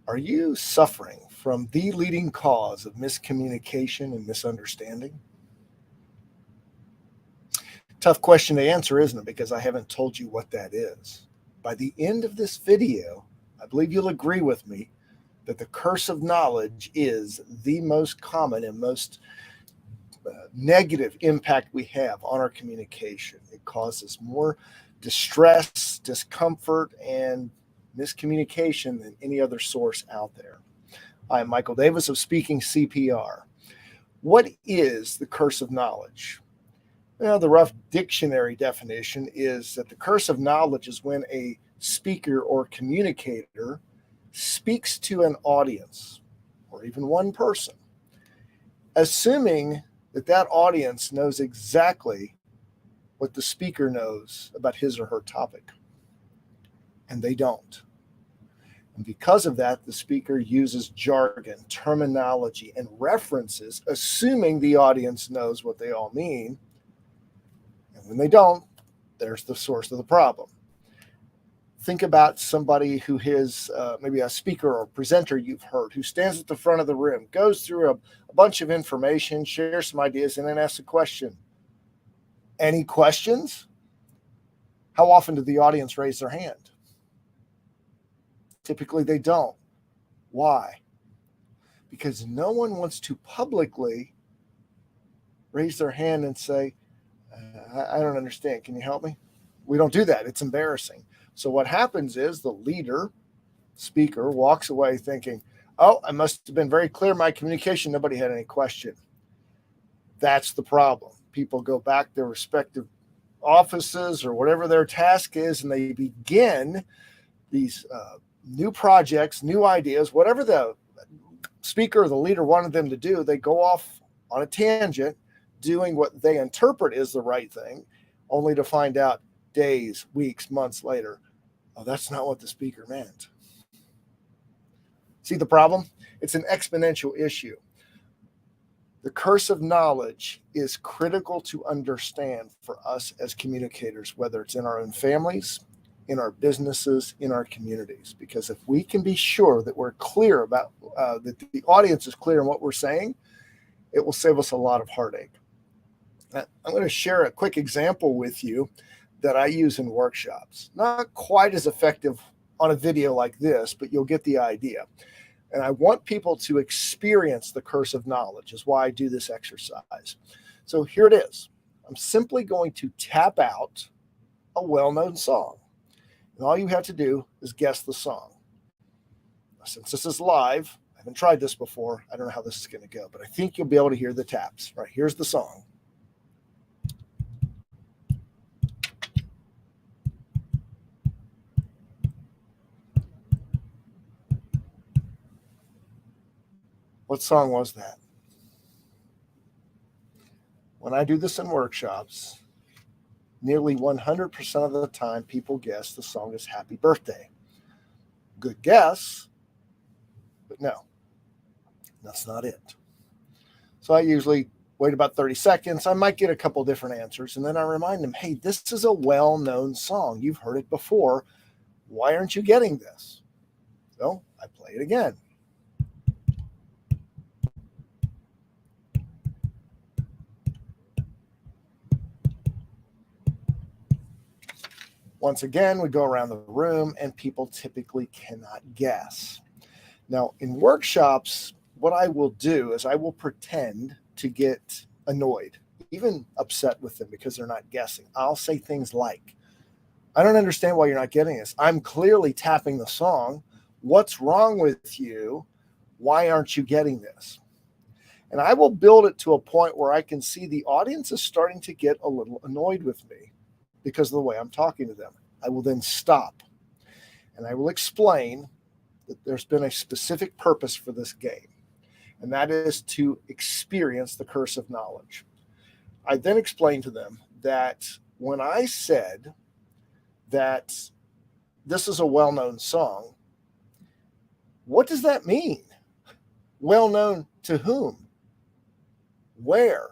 Are you suffering from the leading cause of miscommunication and misunderstanding? Tough question to answer, isn't it? Because I haven't told you what that is. By the end of this video, I believe you'll agree with me that the curse of knowledge is the most common and most negative impact we have on our communication. It causes more distress, discomfort, and miscommunication than any other source out there. I'm Michael Davis of Speaking CPR. What is the curse of knowledge? Well, the rough dictionary definition is that the curse of knowledge is when a speaker or communicator speaks to an audience or even one person, assuming that that audience knows exactly what the speaker knows about his or her topic, and they don't. And because of that, the speaker uses jargon, terminology, and references, assuming the audience knows what they all mean. And when they don't, there's the source of the problem. Think about somebody who is maybe a speaker or presenter you've heard who stands at the front of the room, goes through a bunch of information, shares some ideas, and then asks a question. Any questions? How often do the audience raise their hand? Typically, they don't. Why? Because no one wants to publicly raise their hand and say, I don't understand. Can you help me? We don't do that. It's embarrassing. So what happens is the leader, speaker, walks away thinking, oh, I must have been very clear in my communication. Nobody had any question. That's the problem. People go back to their respective offices or whatever their task is, and they begin these new projects, new ideas, whatever the speaker or the leader wanted them to do. They go off on a tangent, doing what they interpret is the right thing, only to find out days, weeks, months later, oh, that's not what the speaker meant. See the problem? It's an exponential issue. The curse of knowledge is critical to understand for us as communicators, whether it's in our own families, in our businesses, in our communities. Because if we can be sure that we're clear about, that the audience is clear in what we're saying, it will save us a lot of heartache. Now, I'm going to share a quick example with you that I use in workshops. Not quite as effective on a video like this, but you'll get the idea. And I want people to experience the curse of knowledge, is why I do this exercise. So here it is. I'm simply going to tap out a well-known song. And all you have to do is guess the song. Since this is live, I haven't tried this before. I don't know how this is going to go, but I think you'll be able to hear the taps. Right, here's the song. What song was that? When I do this in workshops, nearly 100% of the time people guess the song is Happy Birthday. Good guess, but no, that's not it. So I usually wait about 30 seconds. I might get a couple different answers, and then I remind them, hey, this is a well-known song. You've heard it before. Why aren't you getting this? So I play it again. Once again, we go around the room and people typically cannot guess. Now, in workshops, what I will do is I will pretend to get annoyed, even upset with them because they're not guessing. I'll say things like, I don't understand why you're not getting this. I'm clearly tapping the song. What's wrong with you? Why aren't you getting this? And I will build it to a point where I can see the audience is starting to get a little annoyed with me because of the way I'm talking to them. I will then stop and I will explain that there's been a specific purpose for this game, and that is to experience the curse of knowledge. I then explain to them that when I said that this is a well-known song, what does that mean? Well-known to whom? Where?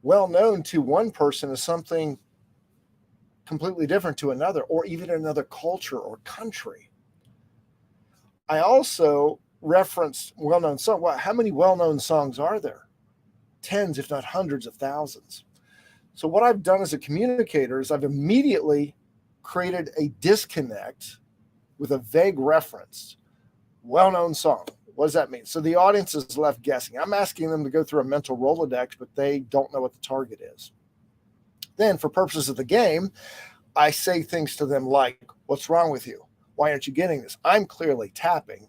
Well-known to one person is something completely different to another, or even another culture or country. I also referenced well-known songs. Well, how many well-known songs are there? Tens, if not hundreds of thousands. So what I've done as a communicator is I've immediately created a disconnect with a vague reference. Well-known song. What does that mean? So the audience is left guessing. I'm asking them to go through a mental Rolodex, but they don't know what the target is. Then, for purposes of the game, I say things to them like, what's wrong with you? Why aren't you getting this? I'm clearly tapping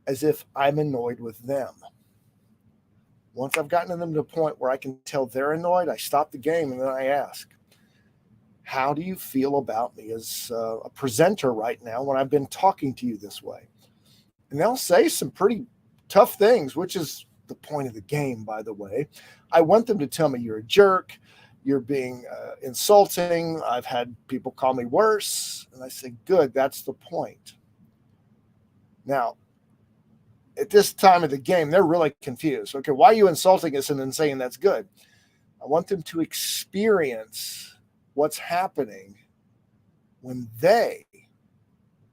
as if I'm annoyed with them. Once I've gotten them to the point where I can tell they're annoyed, I stop the game and then I ask, how do you feel about me as a presenter right now when I've been talking to you this way? And they'll say some pretty tough things, which is the point of the game, by the way. I want them to tell me you're a jerk, you're being insulting. I've had people call me worse. And I say, good, that's the point. Now, at this time of the game, they're really confused. Okay, why are you insulting us and then saying that's good? I want them to experience what's happening when they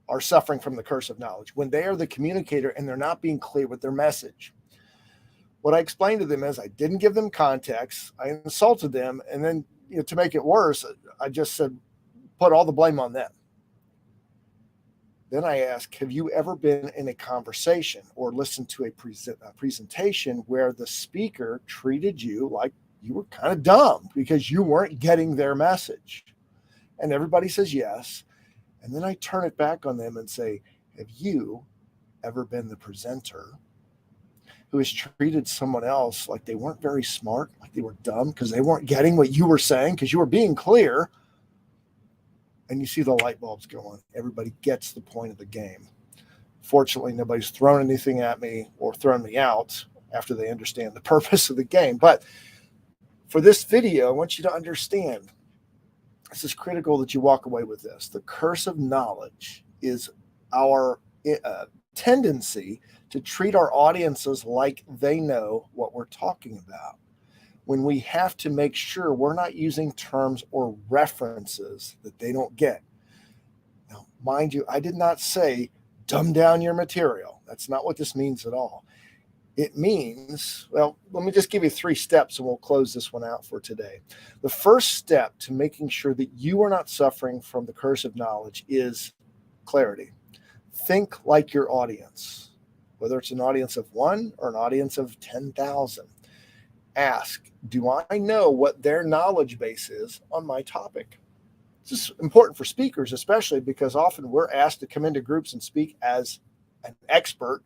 are suffering from the curse of knowledge, when they are the communicator and they're not being clear with their message. What I explained to them is I didn't give them context. I insulted them. And then, to make it worse, I just said, put all the blame on them. Then I ask, have you ever been in a conversation or listened to a presentation where the speaker treated you like you were kind of dumb because you weren't getting their message? And everybody says yes. And then I turn it back on them and say, have you ever been the presenter who has treated someone else like they weren't very smart, like they were dumb because they weren't getting what you were saying because you were being clear? And you see the light bulbs go on. Everybody gets the point of the game. Fortunately, nobody's thrown anything at me or thrown me out after they understand the purpose of the game. But for this video, I want you to understand, this is critical that you walk away with this. The curse of knowledge is our tendency to treat our audiences like they know what we're talking about, when we have to make sure we're not using terms or references that they don't get. Now, mind you, I did not say dumb down your material. That's not what this means at all. It means, well, let me just give you 3 steps and we'll close this one out for today. The first step to making sure that you are not suffering from the curse of knowledge is clarity. Think like your audience, whether it's an audience of 1 or an audience of 10,000. Ask, do I know what their knowledge base is on my topic? This is important for speakers, especially because often we're asked to come into groups and speak as an expert.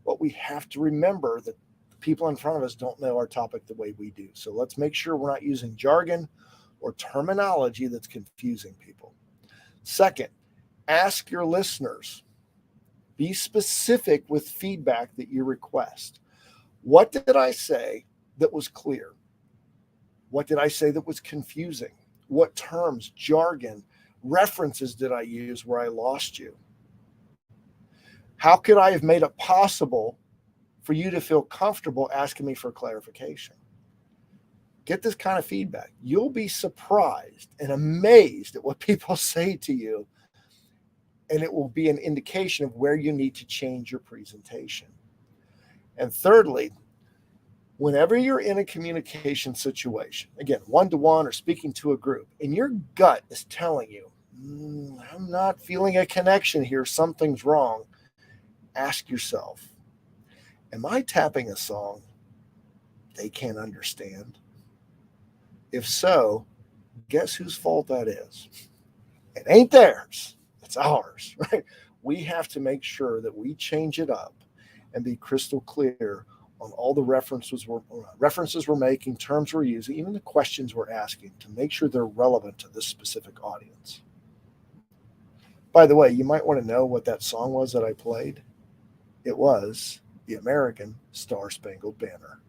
But we have to remember that the people in front of us don't know our topic the way we do. So let's make sure we're not using jargon or terminology that's confusing people. Second, ask your listeners. Be specific with feedback that you request. What did I say that was clear? What did I say that was confusing? What terms, jargon, references did I use where I lost you? How could I have made it possible for you to feel comfortable asking me for clarification? Get this kind of feedback. You'll be surprised and amazed at what people say to you, and it will be an indication of where you need to change your presentation. And thirdly, whenever you're in a communication situation, again, one-to-one or speaking to a group, and your gut is telling you, I'm not feeling a connection here, something's wrong, ask yourself, am I tapping a song they can't understand? If so, guess whose fault that is? It ain't theirs, it's ours, right? We have to make sure that we change it up and be crystal clear on all the references we're making, terms we're using, even the questions we're asking, to make sure they're relevant to this specific audience. By the way, you might want to know what that song was that I played. It was the American Star-Spangled Banner.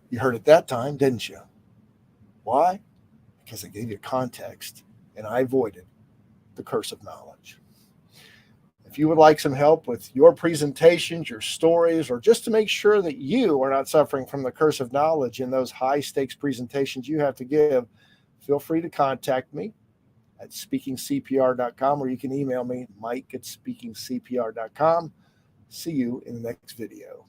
You heard it that time, didn't you? Why? Because I gave you context and I avoided the curse of knowledge. If you would like some help with your presentations, your stories, or just to make sure that you are not suffering from the curse of knowledge in those high stakes presentations you have to give, feel free to contact me at speakingcpr.com, or you can email me, mike@speakingcpr.com. See you in the next video.